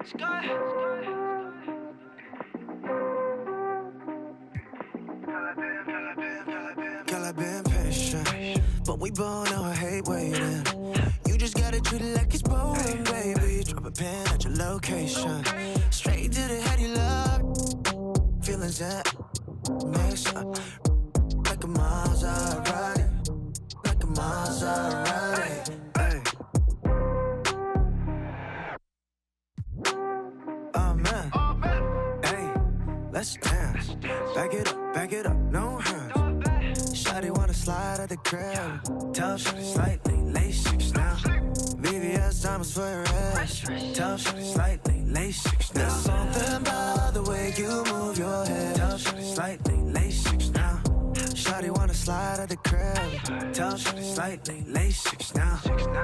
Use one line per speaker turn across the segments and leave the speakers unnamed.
Girl, I've been patient, but we both know I hate waiting. You just gotta treat it like it's boring, baby. Drop a pin at your location. Straight to the head, you love. Feelings that mix up like a Maserati, like a Maserati. Hey. Oh man, hey, let's dance. Back it up, no hands. Shawty wanna slide at the crib. Tell Shawty slightly, lace 6 now. VVS diamonds for your ass. Tell Shawty slightly, lace 6 now. There's something about the way you move your head. Tell Shawty slightly, lace 6 now. Shawty wanna slide at the crib. Tell Shawty slightly, lace 6 now.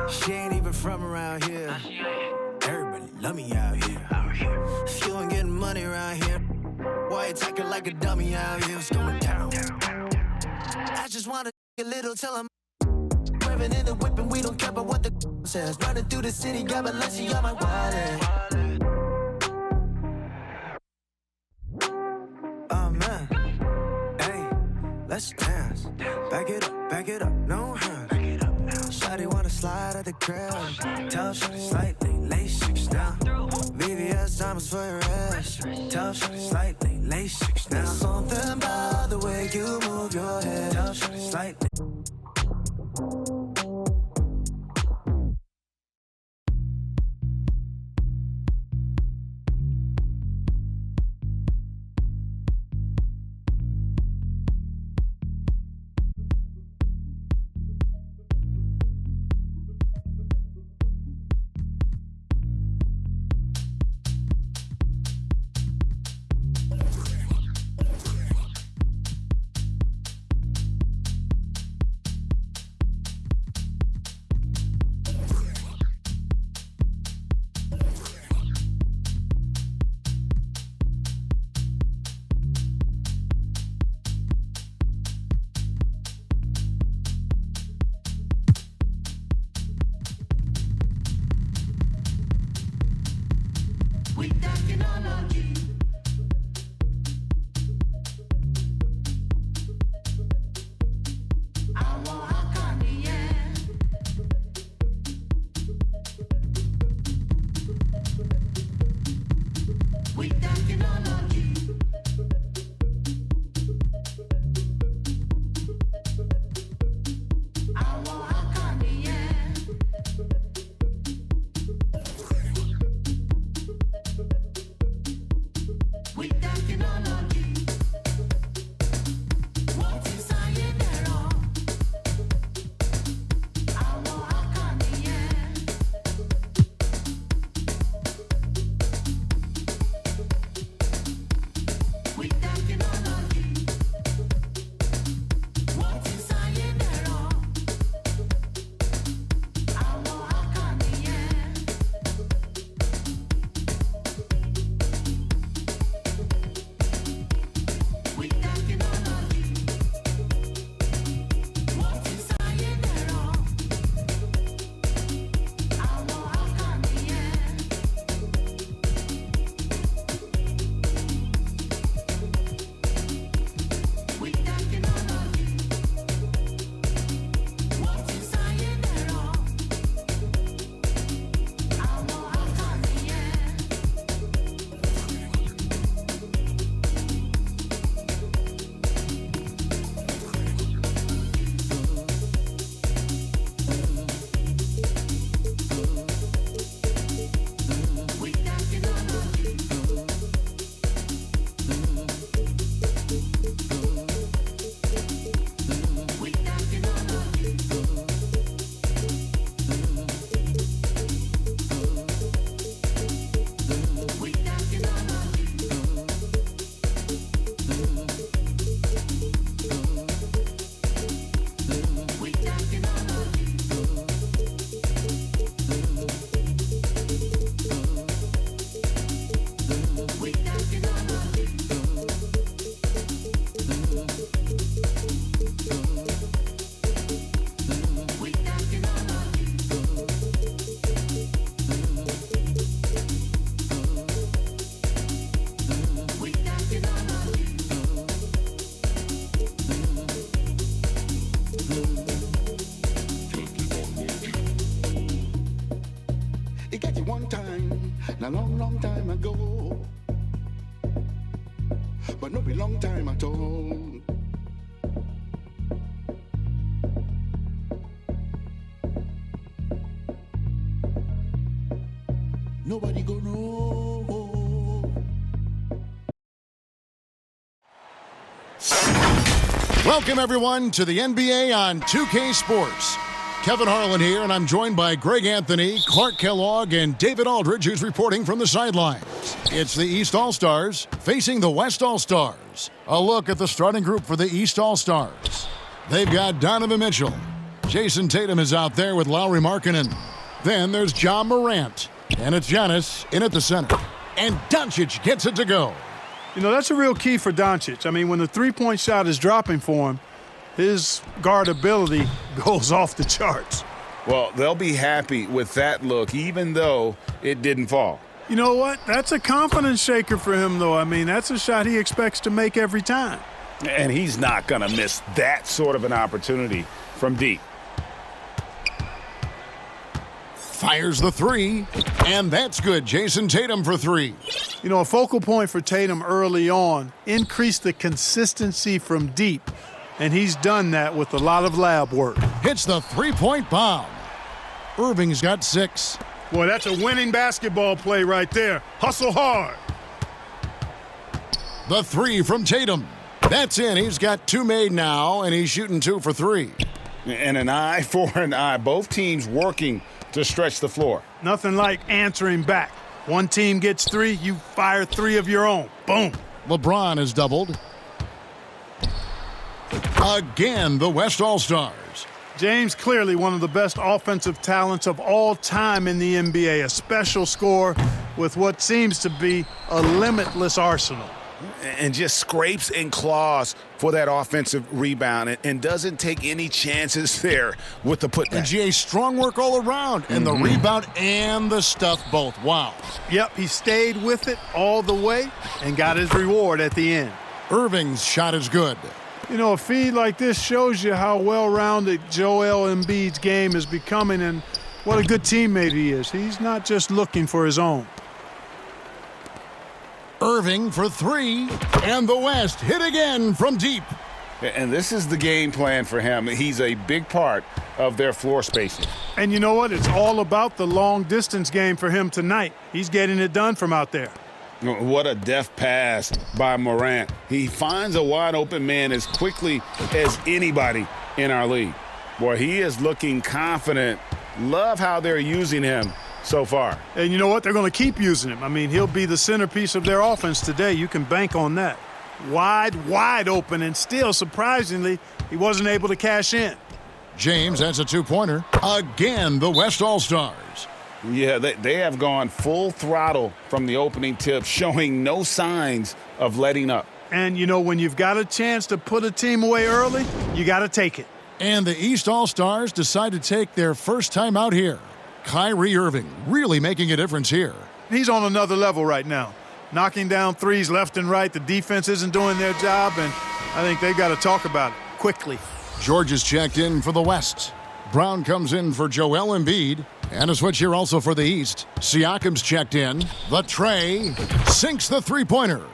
She ain't even from around here. Everybody love me out here. If you ain't getting money around here, why you talking like a dummy out here? It's going down. I just wanna a little till I'm revving in the whip and we don't care about what the says. Running through the city, got Balenciaga on my wallet. Oh man, hey, let's dance. Back it up, no hands. Shawty wanna slide at the crib. Tell Shawty slightly, lace 6 now. VVS diamonds for your ass. Tell Shawty slightly, lace 6 now. There's something about the way you move your head. Tell Shawty slightly.
a long, long time ago. But no be long time at all. Nobody go know.
Welcome, everyone, to the NBA on 2K Sports. Kevin Harlan here, and I'm joined by Greg Anthony, Clark Kellogg, and David Aldridge, who's reporting from the sidelines. It's the East All-Stars facing the West All-Stars. A look at the starting group for the East All-Stars. They've got Donovan Mitchell. Jason Tatum is out there with Lauri Markkanen. Then there's John Morant. And it's Giannis in at the center. And Doncic gets it to go.
You know, that's a real key for Doncic. I mean, when the three-point shot is dropping for him, his guardability goes off the charts.
Well, they'll be happy with that look, even though it didn't fall.
You know what? That's a confidence shaker for him, though. I mean, that's a shot he expects to make every time.
And he's not going to miss that sort of an opportunity from deep.
Fires the three, and that's good. Jason Tatum for three.
You know, a focal point for Tatum early on, increase the consistency from deep, and he's done that with a lot of lab work.
Hits the three-point bomb. Irving's got 6.
Boy, that's a winning basketball play right there. Hustle hard.
The three from Tatum. That's in. He's got 2 made now, and he's shooting 2 for 3.
And an eye for an eye. Both teams working to stretch the floor.
Nothing like answering back. One team gets 3, you fire 3 of your own. Boom.
LeBron is doubled. Again, the West All-Stars.
James clearly one of the best offensive talents of all time in the NBA. A special scorer with what seems to be a limitless arsenal.
And just scrapes and claws for that offensive rebound and doesn't take any chances there with the putback.
And GA, strong work all around. And the rebound and the stuff both. Wow.
Yep, he stayed with it all the way and got his reward at the end.
Irving's shot is good.
You know, a feed like this shows you how well-rounded Joel Embiid's game is becoming and what a good teammate he is. He's not just looking for his own.
Irving for 3, and the West hit again from deep.
And this is the game plan for him. He's a big part of their floor spacing.
And you know what? It's all about the long-distance game for him tonight. He's getting it done from out there.
What a deft pass by Morant. He finds a wide-open man as quickly as anybody in our league. Boy, he is looking confident. Love how they're using him so far.
And you know what? They're going to keep using him. I mean, he'll be the centerpiece of their offense today. You can bank on that. Wide open, and still, surprisingly, he wasn't able to cash in.
James, that's a 2-pointer. Again, the West All-Stars.
Yeah, they have gone full throttle from the opening tip, showing no signs of letting up.
And, you know, when you've got a chance to put a team away early, you got to take it.
And the East All-Stars decide to take their first time out here. Kyrie Irving really making a difference here.
He's on another level right now. Knocking down threes left and right. The defense isn't doing their job, and I think they've got to talk about it quickly.
George is checked in for the West. Brown comes in for Joel Embiid. And a switch here also for the East. Siakam's checked in. The tray sinks the three-pointer.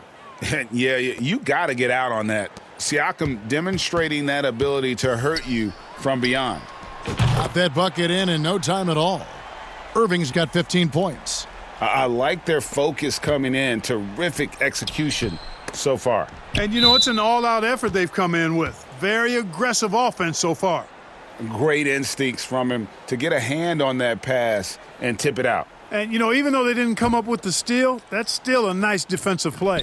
Yeah, you got to get out on that. Siakam demonstrating that ability to hurt you from beyond.
Got that bucket in no time at all. Irving's got 15 points.
I like their focus coming in. Terrific execution so far.
And, you know, it's an all-out effort they've come in with. Very aggressive offense so far.
Great instincts from him to get a hand on that pass and tip it out.
And, you know, even though they didn't come up with the steal, that's still a nice defensive play.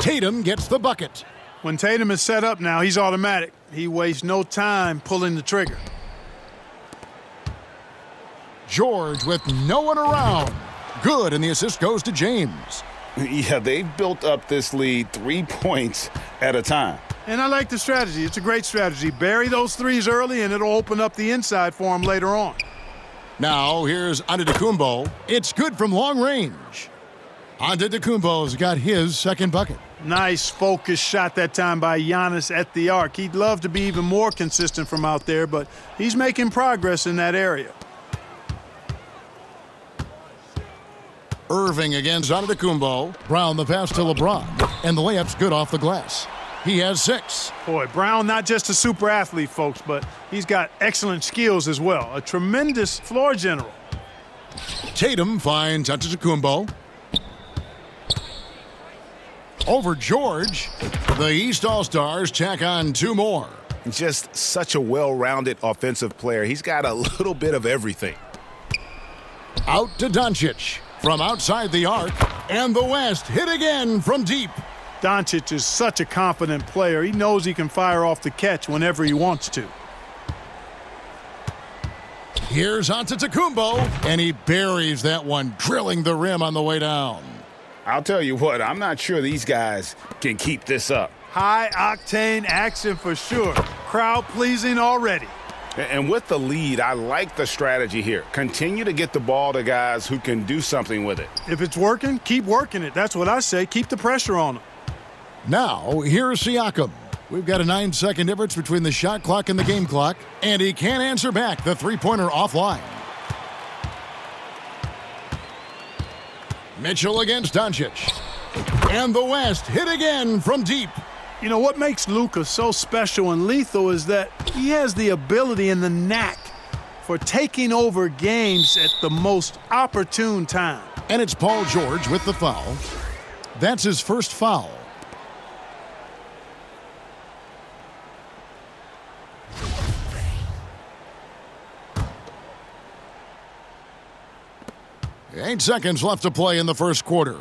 Tatum gets the bucket.
When Tatum is set up now, he's automatic. He wastes no time pulling the trigger.
George with no one around. Good, and the assist goes to James.
Yeah, they've built up this lead 3 points at a time.
And I like the strategy. It's a great strategy. Bury those threes early, and it'll open up the inside for him later on.
Now, here's Antetokounmpo. It's good from long range. Antetokounmpo's got his second bucket.
Nice focused shot that time by Giannis at the arc. He'd love to be even more consistent from out there, but he's making progress in that area.
Irving against Antetokounmpo. Brown the pass to LeBron. And the layup's good off the glass. He has 6.
Boy, Brown not just a super athlete, folks, but he's got excellent skills as well. A tremendous floor general.
Tatum finds Antetokounmpo. Over George. The East All-Stars tack on 2 more.
Just such a well-rounded offensive player. He's got a little bit of everything.
Out to Doncic. From outside the arc. And the West hit again from deep.
Doncic is such a confident player. He knows he can fire off the catch whenever he wants to.
Here's Antetokounmpo, and he buries that one, drilling the rim on the way down.
I'll tell you what, I'm not sure these guys can keep this up.
High-octane action for sure. Crowd-pleasing already.
And with the lead, I like the strategy here. Continue to get the ball to guys who can do something with it.
If it's working, keep working it. That's what I say. Keep the pressure on them.
Now, here's Siakam. We've got a 9-second difference between the shot clock and the game clock, and he can't answer back the three-pointer offline. Mitchell against Doncic. And the West hit again from deep.
You know, what makes Luka so special and lethal is that he has the ability and the knack for taking over games at the most opportune time.
And it's Paul George with the foul. That's his first foul. Eight seconds left to play in the first quarter.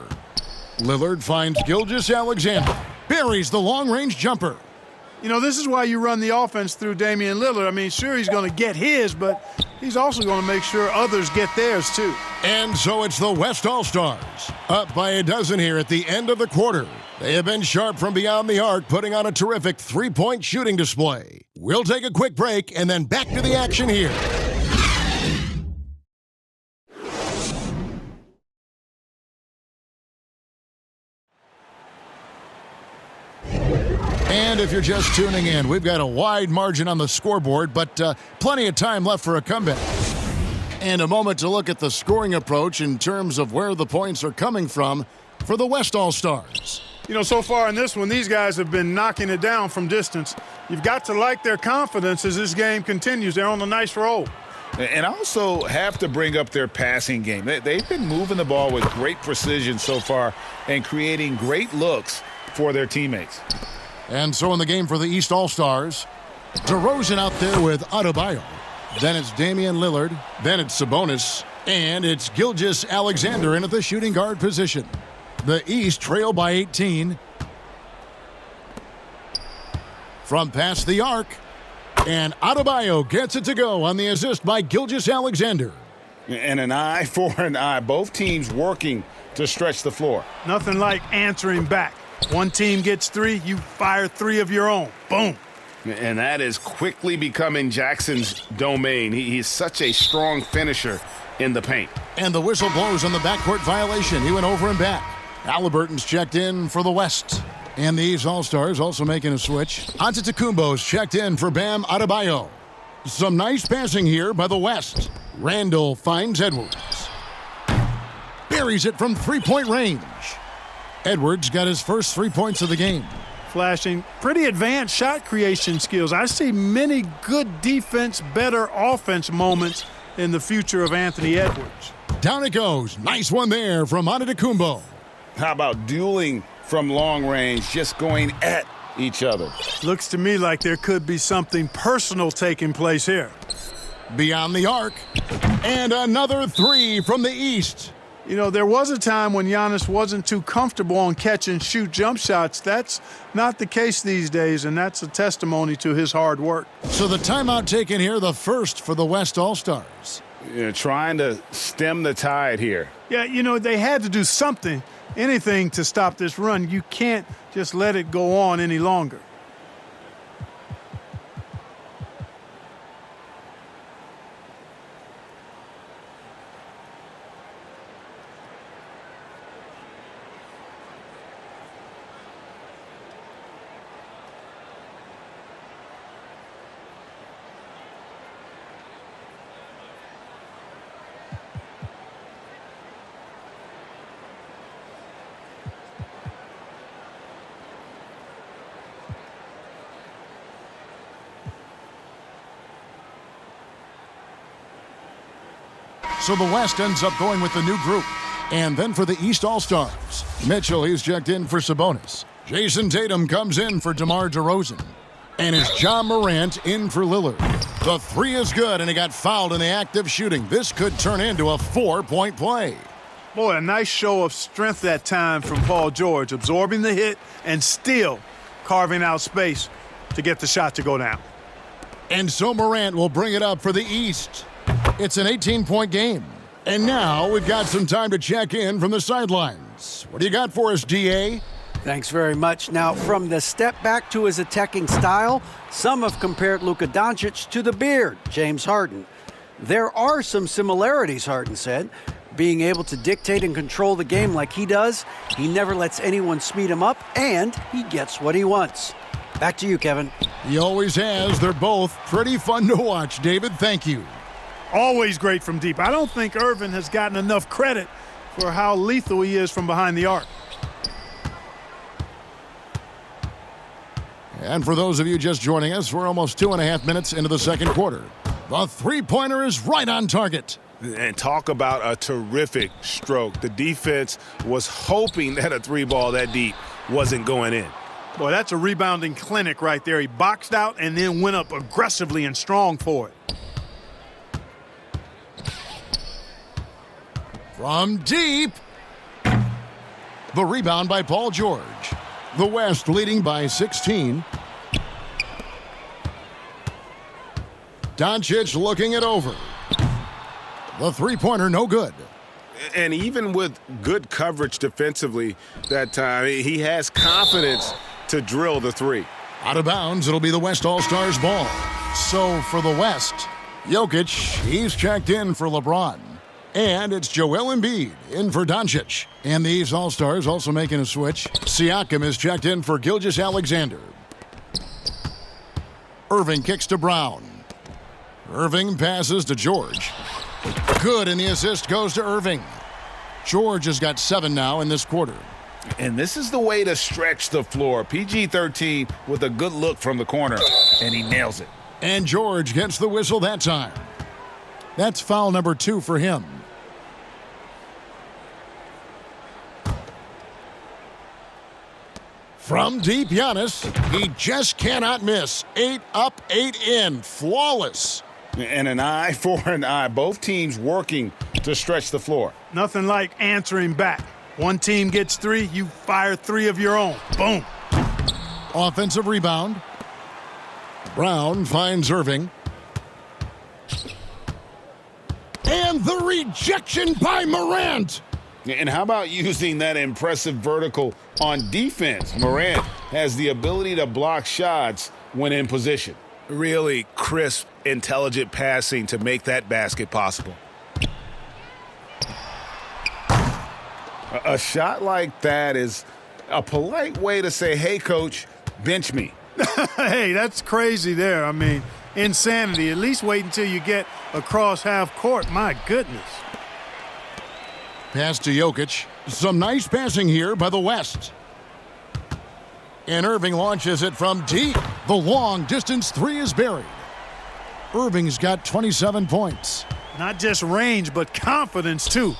Lillard finds Gilgeous-Alexander. Buries the long-range jumper.
You know, this is why you run the offense through Damian Lillard. I mean, sure, he's going to get his, but he's also going to make sure others get theirs, too.
And so it's the West All-Stars. Up by a dozen here at the end of the quarter. They have been sharp from beyond the arc, putting on a terrific three-point shooting display. We'll take a quick break and then back to the action here. And if you're just tuning in, we've got a wide margin on the scoreboard, but plenty of time left for a comeback. And a moment to look at the scoring approach in terms of where the points are coming from for the West All-Stars.
You know, so far in this one, these guys have been knocking it down from distance. You've got to like their confidence as this game continues. They're on a nice roll.
And also have to bring up their passing game. They've been moving the ball with great precision so far and creating great looks for their teammates.
And so in the game for the East All-Stars, DeRozan out there with Adebayo. Then it's Damian Lillard. Then it's Sabonis. And it's Gilgeous-Alexander in at the shooting guard position. The East trail by 18. From past the arc. And Adebayo gets it to go on the assist by Gilgeous-Alexander.
And an eye for an eye. Both teams working to stretch the floor.
Nothing like answering back. One team gets 3, you fire 3 of your own. Boom.
And that is quickly becoming Jackson's domain. He's such a strong finisher in the paint.
And the whistle blows on the backcourt violation. He went over and back. Halliburton's checked in for the West. And these All-Stars also making a switch. Antetokounmpo's checked in for Bam Adebayo. Some nice passing here by the West. Randall finds Edwards. Buries it from three-point range. Edwards got his first 3 points of the game.
Flashing pretty advanced shot creation skills. I see many good defense, better offense moments in the future of Anthony Edwards.
Down it goes. Nice one there from Antetokounmpo.
How about dueling from long range, just going at each other?
Looks to me like there could be something personal taking place here.
Beyond the arc. And another 3 from the East.
You know, there was a time when Giannis wasn't too comfortable on catch and shoot jump shots. That's not the case these days, and that's a testimony to his hard work.
So the timeout taken here, the first for the West All-Stars.
Trying to stem the tide here.
Yeah, you know, they had to do something, anything to stop this run. You can't just let it go on any longer.
So the West ends up going with the new group. And then for the East All-Stars, Mitchell, he's checked in for Sabonis. Jason Tatum comes in for DeMar DeRozan. And is Ja Morant in for Lillard. The three is good, and he got fouled in the act of shooting. This could turn into a 4-point play.
Boy, a nice show of strength that time from Paul George, absorbing the hit and still carving out space to get the shot to go down.
And so Morant will bring it up for the East. It's an 18-point game. And now we've got some time to check in from the sidelines. What do you got for us, D.A.?
Thanks very much. Now, from the step back to his attacking style, some have compared Luka Doncic to the Beard, James Harden. There are some similarities, Harden said. Being able to dictate and control the game like he does, he never lets anyone speed him up, and he gets what he wants. Back to you, Kevin.
He always has. They're both pretty fun to watch, David. Thank you.
Always great from deep. I don't think Irvin has gotten enough credit for how lethal he is from behind the arc.
And for those of you just joining us, we're almost 2.5 minutes into the second quarter. The three-pointer is right on target.
And talk about a terrific stroke. The defense was hoping that a three ball that deep wasn't going in.
Boy, that's a rebounding clinic right there. He boxed out and then went up aggressively and strong for it.
From deep. The rebound by Paul George. The West leading by 16. Doncic looking it over. The three-pointer no good.
And even with good coverage defensively that time, he has confidence to drill the three.
Out of bounds, it'll be the West All-Stars ball. So for the West, Jokic, he's checked in for LeBron. And it's Joel Embiid in for Doncic. And these All-Stars also making a switch. Siakam is checked in for Gilgeous-Alexander. Irving kicks to Brown. Irving passes to George. Good, and the assist goes to Irving. George has got 7 now in this quarter.
And this is the way to stretch the floor. PG-13 with a good look from the corner, and he nails it.
And George gets the whistle that time. That's foul number 2 for him. From deep, Giannis, he just cannot miss. 8 up, 8 in, flawless.
And an eye for an eye. Both teams working to stretch the floor.
Nothing like answering back. One team gets 3, you fire 3 of your own. Boom.
Offensive rebound. Brown finds Irving. And the rejection by Morant.
And how about using that impressive vertical on defense? Morant has the ability to block shots when in position. Really crisp, intelligent passing to make that basket possible. A shot like that is a polite way to say, hey, coach, bench me.
Hey, that's crazy there. I mean, insanity. At least wait until you get across half court. My goodness.
Pass to Jokic. Some nice passing here by the West. And Irving launches it from deep. The long-distance 3 is buried. Irving's got 27 points.
Not just range, but confidence, too.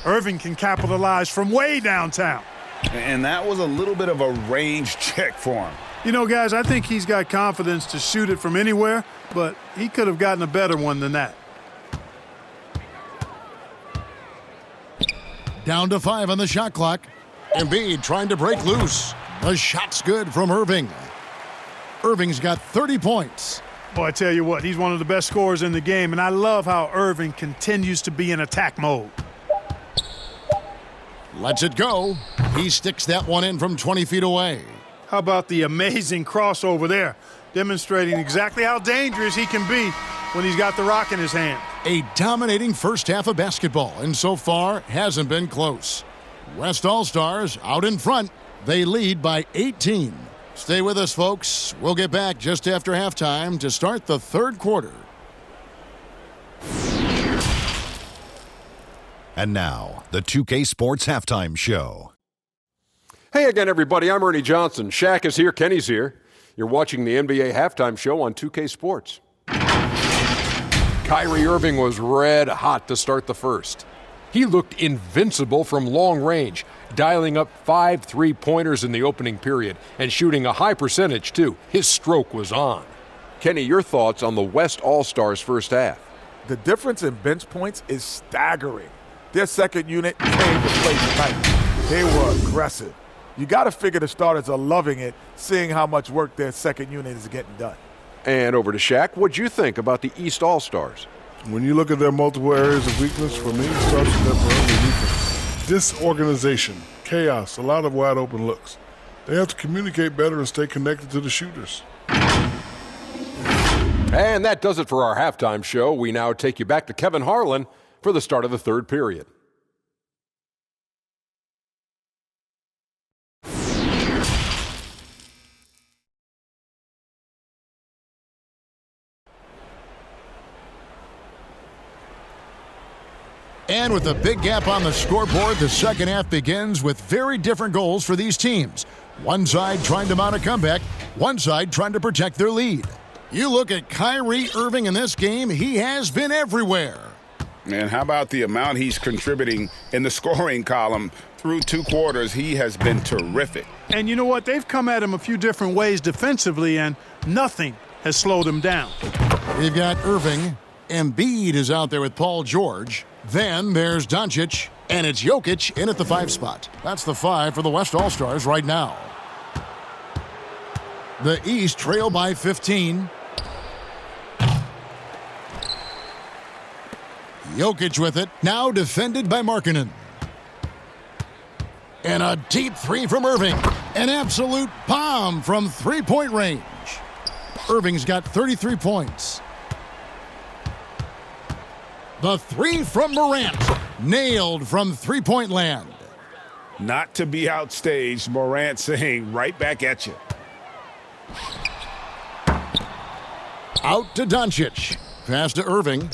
Irving can capitalize from way downtown.
And that was a little bit of a range check for him.
You know, guys, I think he's got confidence to shoot it from anywhere, but he could have gotten a better one than that.
Down to 5 on the shot clock. Embiid trying to break loose. The shot's good from Irving. Irving's got 30 points.
Boy, I tell you what, he's one of the best scorers in the game, and I love how Irving continues to be in attack mode.
Lets it go. He sticks that one in from 20 feet away.
How about the amazing crossover there, demonstrating exactly how dangerous he can be when he's got the rock in his hand.
A dominating first half of basketball, and so far hasn't been close. West All-Stars out in front. They lead by 18. Stay with us, folks. We'll get back just after halftime to start the third quarter.
And now, the 2K Sports Halftime Show.
Hey again, everybody. I'm Ernie Johnson. Shaq is here. Kenny's here. You're watching the NBA Halftime Show on 2K Sports. Kyrie Irving was red hot to start the first. He looked invincible from long range, dialing up 5 3-pointers in the opening period and shooting a high percentage, too. His stroke was on. Kenny, your thoughts on the West All-Stars first half?
The difference in bench points is staggering. Their second unit came to play tonight. They were aggressive. You got to figure the starters are loving it, seeing how much work their second unit is getting done.
And over to Shaq, what'd you think about the East All-Stars?
When you look at their multiple areas of weakness, for me, it starts with their perimeter defense. Disorganization, chaos, a lot of wide open looks. They have to communicate better and stay connected to the shooters.
And that does it for our halftime show. We now take you back to Kevin Harlan for the start of the third period.
And with a big gap on the scoreboard, the second half begins with very different goals for these teams. One side trying to mount a comeback, one side trying to protect their lead. You look at Kyrie Irving in this game, he has been everywhere.
And how about the amount he's contributing in the scoring column? Through 2 quarters, he has been terrific.
And you know what? They've come at him a few different ways defensively, and nothing has slowed him down.
We've got Irving. Embiid is out there with Paul George. Then there's Doncic, and it's Jokic in at the 5 spot. That's the 5 for the West All-Stars right now. The East trail by 15. Jokic with it, now defended by Markkanen. And a deep 3 from Irving. An absolute bomb from 3-point range. Irving's got 33 points. The 3 from Morant, nailed from 3-point land.
Not to be outstaged, Morant saying right back at you.
Out to Doncic. Pass to Irving.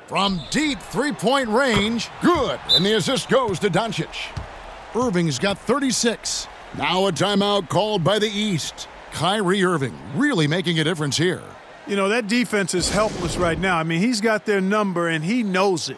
From deep 3-point range, good. And the assist goes to Doncic. Irving's got 36. Now a timeout called by the East. Kyrie Irving really making a difference here.
You know, that defense is helpless right now. I mean, he's got their number, and he knows it.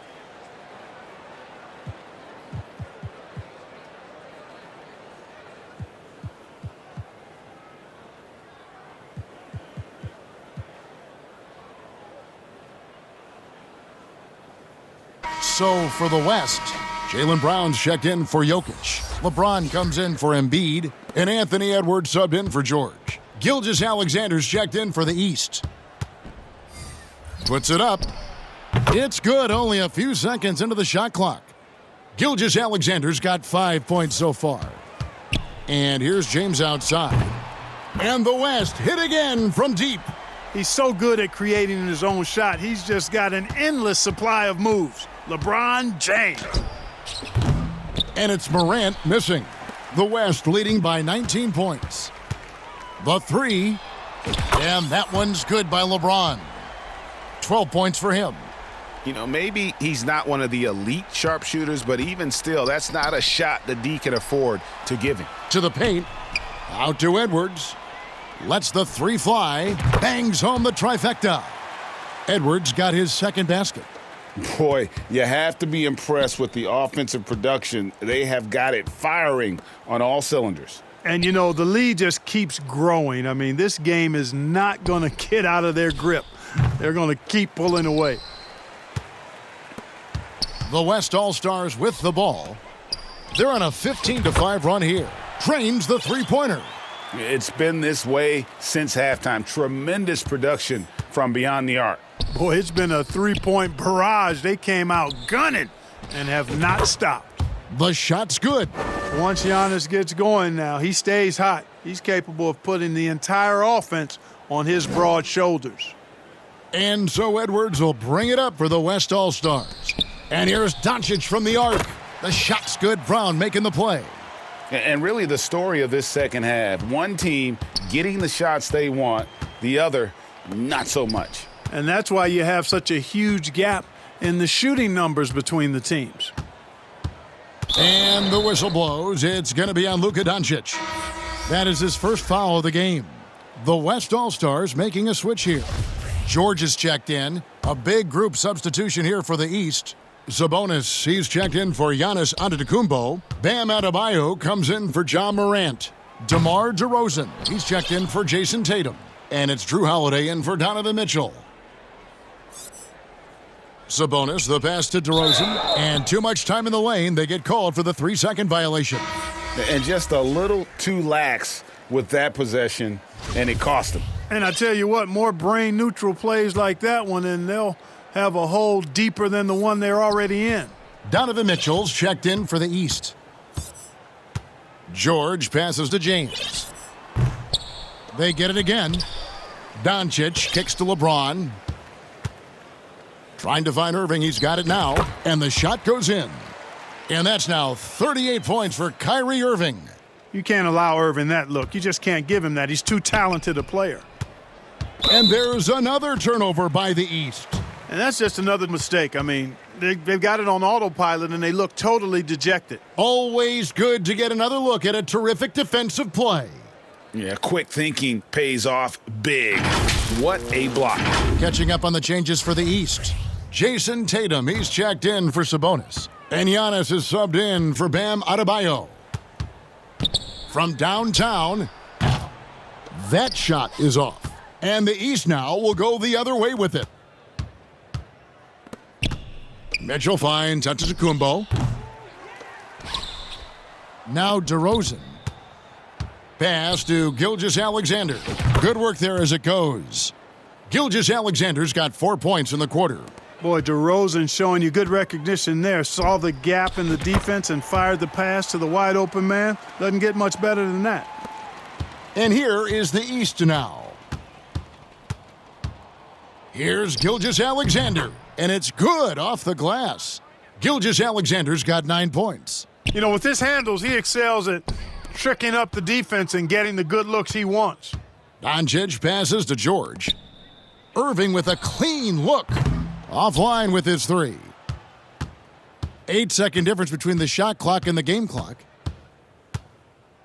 So for the West, Jaylen Brown's checked in for Jokic. LeBron comes in for Embiid, and Anthony Edwards subbed in for George. Gilgeous-Alexander's checked in for the East. Puts it up. It's good, only a few seconds into the shot clock. Gilgeous-Alexander's got 5 points so far. And here's James outside. And the West hit again from deep.
He's so good at creating his own shot. He's just got an endless supply of moves. LeBron James.
And it's Morant missing. The West leading by 19 points. The 3. And that one's good by LeBron. 12 points for him.
You know, maybe he's not one of the elite sharpshooters, but even still, that's not a shot that D can afford to give him.
To the paint. Out to Edwards. Lets the 3 fly. Bangs home the trifecta. Edwards got his second basket.
Boy, you have to be impressed with the offensive production. They have got it firing on all cylinders.
And, you know, the lead just keeps growing. I mean, this game is not going to get out of their grip. They're going to keep pulling away.
The West All-Stars with the ball. They're on a 15-5 run here. Drains the 3-pointer.
It's been this way since halftime. Tremendous production from beyond the arc.
Boy, it's been a 3-point barrage. They came out gunning and have not stopped.
The shot's good.
Once Giannis gets going now, he stays hot. He's capable of putting the entire offense on his broad shoulders.
And so Edwards will bring it up for the West All-Stars. And here's Doncic from the arc. The shot's good. Brown making the play.
And really the story of this second half, one team getting the shots they want, the other not so much.
And that's why you have such a huge gap in the shooting numbers between the teams.
And the whistle blows. It's going to be on Luka Doncic. That is his first foul of the game. The West All-Stars making a switch here. George is checked in. A big group substitution here for the East. Sabonis, he's checked in for Giannis Antetokounmpo. Bam Adebayo comes in for John Morant. DeMar DeRozan, he's checked in for Jason Tatum. And it's Drew Holiday in for Donovan Mitchell. Sabonis, the pass to DeRozan. And too much time in the lane. They get called for the 3-second violation.
And just a little too lax with that possession, and it cost him.
And I tell you what, more brain-neutral plays like that one, and they'll have a hole deeper than the one they're already in.
Donovan Mitchell's checked in for the East. George passes to James. They get it again. Doncic kicks to LeBron. Trying to find Irving. He's got it now. And the shot goes in. And that's now 38 points for Kyrie Irving.
You can't allow Irving that look. You just can't give him that. He's too talented a player.
And there's another turnover by the East.
And that's just another mistake. I mean, they've got it on autopilot, and they look totally dejected.
Always good to get another look at a terrific defensive play.
Yeah, quick thinking pays off big. What a block.
Catching up on the changes for the East. Jason Tatum, he's checked in for Sabonis. And Giannis is subbed in for Bam Adebayo. From downtown, that shot is off. And the East now will go the other way with it. Mitchell finds Antetokounmpo. Now DeRozan. Pass to Gilgeous-Alexander. Good work there as it goes. Gilgeous-Alexander's got 4 points in the quarter.
Boy, DeRozan showing you good recognition there. Saw the gap in the defense and fired the pass to the wide open man. Doesn't get much better than that.
And here is the East now. Here's Gilgeous-Alexander. And it's good off the glass. Gilgeous-Alexander's got 9 points.
You know, with his handles, he excels at tricking up the defense and getting the good looks he wants.
Doncic passes to George. Irving with a clean look. Offline with his 3. 8-second difference between the shot clock and the game clock.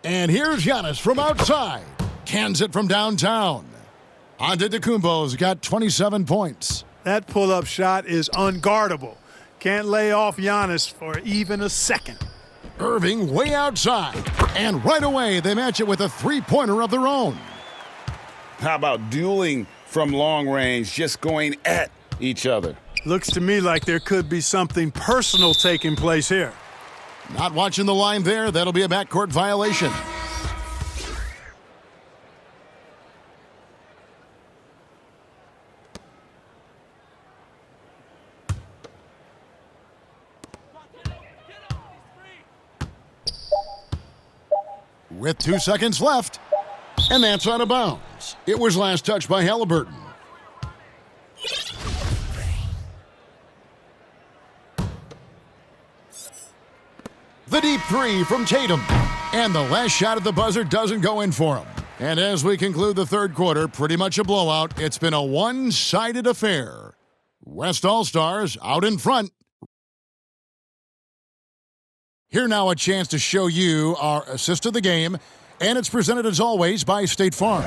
And here's Giannis from outside. Cans it from downtown. Antetokounmpo's got 27 points.
That pull-up shot is unguardable. Can't lay off Giannis for even a second.
Irving way outside. And right away, they match it with a 3-pointer of their own.
How about dueling from long range, just going at each other?
Looks to me like there could be something personal taking place here.
Not watching the line there. That'll be a backcourt violation. With 2 seconds left, and that's out of bounds. It was last touched by Halliburton. The deep 3 from Tatum. And the last shot at the buzzer doesn't go in for him. And as we conclude the third quarter, pretty much a blowout. It's been a one-sided affair. West All-Stars out in front. Here now a chance to show you our assist of the game, and it's presented as always by State Farm.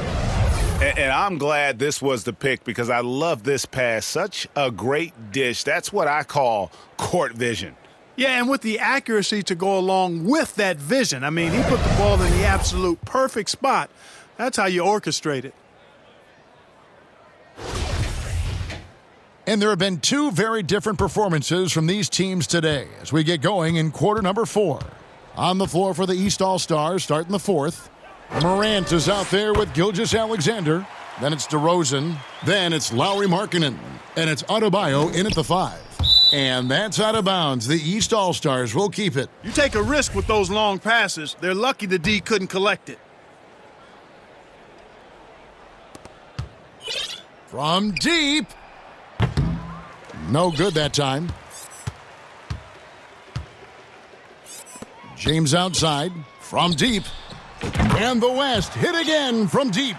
And I'm glad this was the pick because I love this pass. Such a great dish. That's what I call court vision.
Yeah, and with the accuracy to go along with that vision. I mean, he put the ball in the absolute perfect spot. That's how you orchestrate it.
And there have been 2 very different performances from these teams today as we get going in quarter number 4. On the floor for the East All-Stars, starting the 4th. Morant is out there with Gilgeous-Alexander. Then it's DeRozan. Then it's Lauri Markkanen. And it's Adebayo in at the 5. And that's out of bounds. The East All-Stars will keep it.
You take a risk with those long passes. They're lucky the D couldn't collect it.
From deep. No good that time. James outside. From deep. And the West hit again from deep.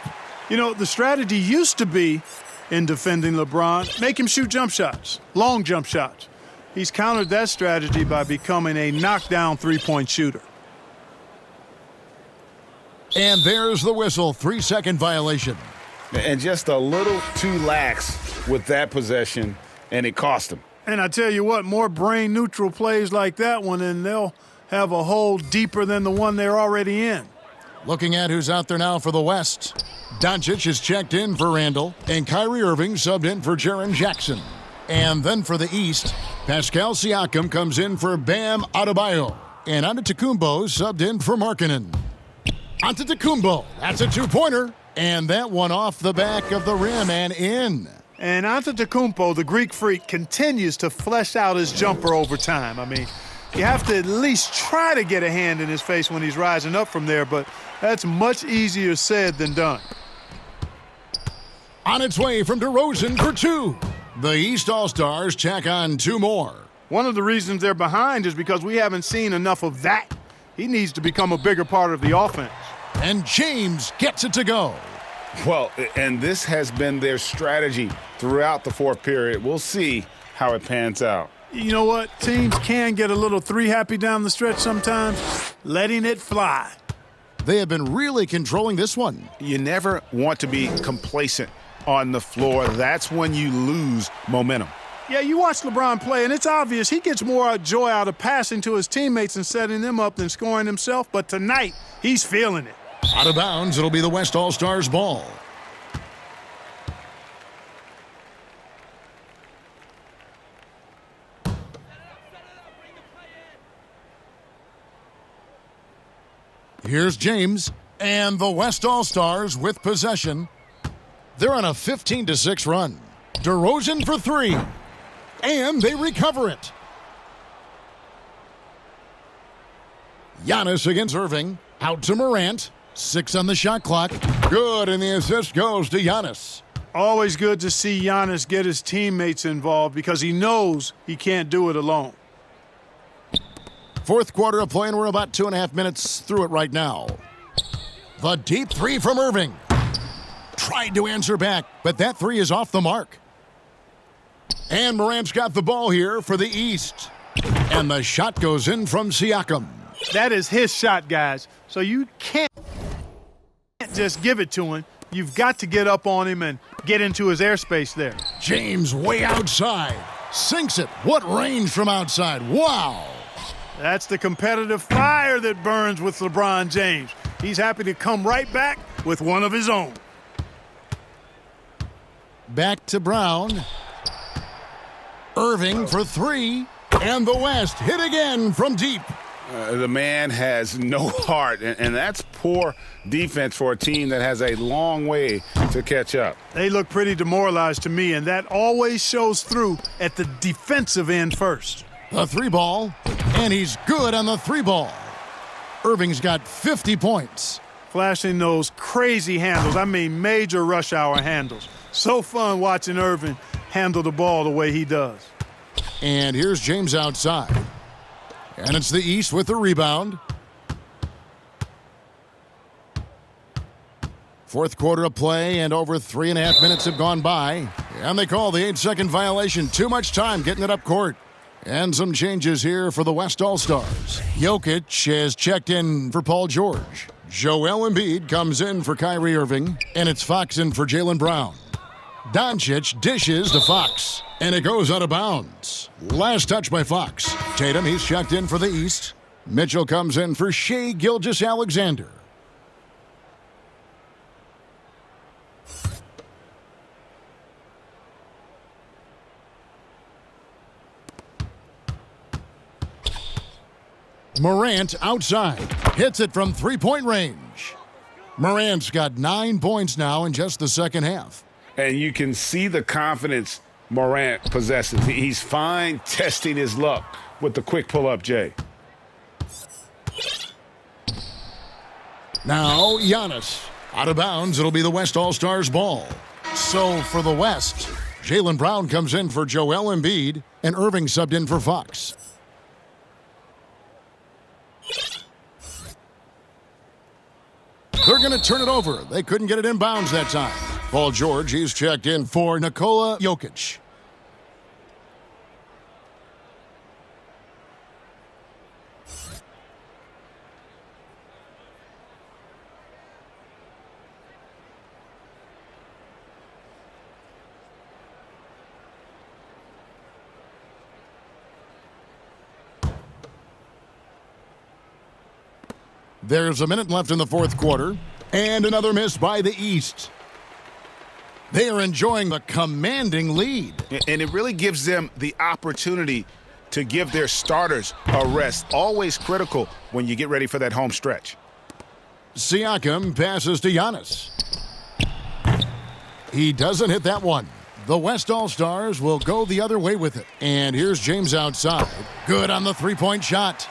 You know, the strategy used to be in defending LeBron, make him shoot jump shots, long jump shots. He's countered that strategy by becoming a knockdown three-point shooter.
And there's the whistle, 3-second violation.
And just a little too lax with that possession, and it cost him.
And I tell you what, more brain-neutral plays like that one, and they'll have a hole deeper than the one they're already in.
Looking at who's out there now for the West. Doncic is checked in for Randall, and Kyrie Irving subbed in for Jaren Jackson. And then for the East, Pascal Siakam comes in for Bam Adebayo, and Antetokounmpo subbed in for Markkanen. Antetokounmpo, that's a two-pointer, and that one off the back of the rim and in.
And Antetokounmpo, the Greek freak, continues to flesh out his jumper over time. I mean, you have to at least try to get a hand in his face when he's rising up from there, but that's much easier said than done.
On its way from DeRozan for two. The East All-Stars tack on two more.
One of the reasons they're behind is because we haven't seen enough of that. He needs to become a bigger part of the offense.
And James gets it to go.
Well, and this has been their strategy throughout the fourth period. We'll see how it pans out.
You know what? Teams can get a little three-happy down the stretch sometimes, letting it fly.
They have been really controlling this one.
You never want to be complacent on the floor. That's when you lose momentum.
Yeah, you watch LeBron play, and it's obvious he gets more joy out of passing to his teammates and setting them up than scoring himself. But tonight, he's feeling it.
Out of bounds, it'll be the West All-Stars ball. Here's James, and the West All-Stars with possession. They're on a 15-6 run. DeRozan for three, and they recover it. Giannis against Irving, out to Morant. 6 on the shot clock. Good, and the assist goes to Giannis.
Always good to see Giannis get his teammates involved because he knows he can't do it alone.
Fourth quarter of play, and we're about 2.5 minutes through it right now. The deep three from Irving. Tried to answer back, but that three is off the mark. And Morant's got the ball here for the East. And the shot goes in from Siakam.
That is his shot, guys. So you can't just give it to him. You've got to get up on him and get into his airspace there.
James way outside. Sinks it. What range from outside. Wow.
That's the competitive fire that burns with LeBron James. He's happy to come right back with one of his own.
Back to Brown. Irving for three. And the West hit again from deep.
The man has no heart, and that's poor defense for a team that has a long way to catch up.
They look pretty demoralized to me, and that always shows through at the defensive end first.
The three ball, and he's good on the three ball. Irving's got 50 points.
Flashing those crazy handles, I mean major rush hour handles. So fun watching Irving handle the ball the way he does.
And here's James outside. And it's the East with the rebound. Fourth quarter of play, and over 3.5 minutes have gone by. And they call the 8-second violation. Too much time getting it up court. And some changes here for the West All-Stars. Jokic has checked in for Paul George. Joel Embiid comes in for Kyrie Irving. And it's Fox in for Jaylen Brown. Doncic dishes to Fox, and it goes out of bounds. Last touch by Fox. Tatum, he's checked in for the East. Mitchell comes in for Shai Gilgeous-Alexander. Morant outside. Hits it from three-point range. Morant's got 9 points now in just the second half.
And you can see the confidence Morant possesses. He's fine testing his luck with the quick pull-up, Jay.
Now, Giannis. Out of bounds, it'll be the West All-Stars ball. So, for the West, Jaylen Brown comes in for Joel Embiid, and Irving subbed in for Fox. They're going to turn it over. They couldn't get it in bounds that time. Paul George, he's checked in for Nikola Jokic. There's a minute left in the fourth quarter, and another miss by the East. They are enjoying the commanding lead.
And it really gives them the opportunity to give their starters a rest. Always critical when you get ready for that home stretch.
Siakam passes to Giannis. He doesn't hit that one. The West All-Stars will go the other way with it. And here's James outside. Good on the three-point shot.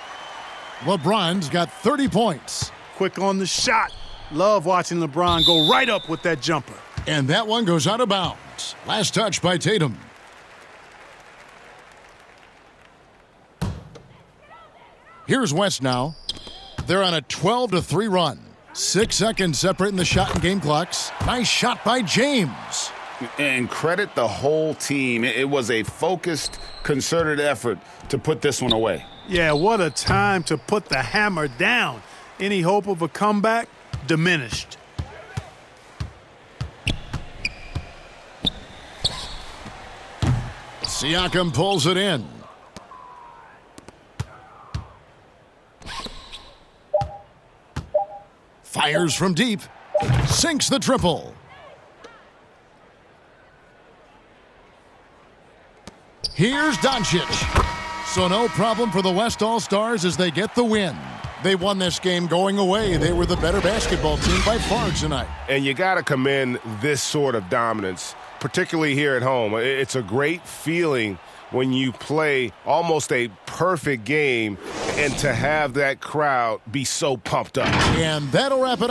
LeBron's got 30 points.
Quick on the shot. Love watching LeBron go right up with that jumper.
And that one goes out of bounds. Last touch by Tatum. Here's West now. They're on a 12-3 run. 6 seconds separating the shot and game clocks. Nice shot by James.
And credit the whole team. It was a focused, concerted effort to put this one away.
Yeah, what a time to put the hammer down. Any hope of a comeback? Diminished.
Siakam pulls it in. Fires from deep. Sinks the triple. Here's Doncic. So no problem for the West All-Stars as they get the win. They won this game going away. They were the better basketball team by far tonight.
And you got to commend this sort of dominance, particularly here at home. It's a great feeling when you play almost a perfect game and to have that crowd be so pumped up.
And that'll wrap it up.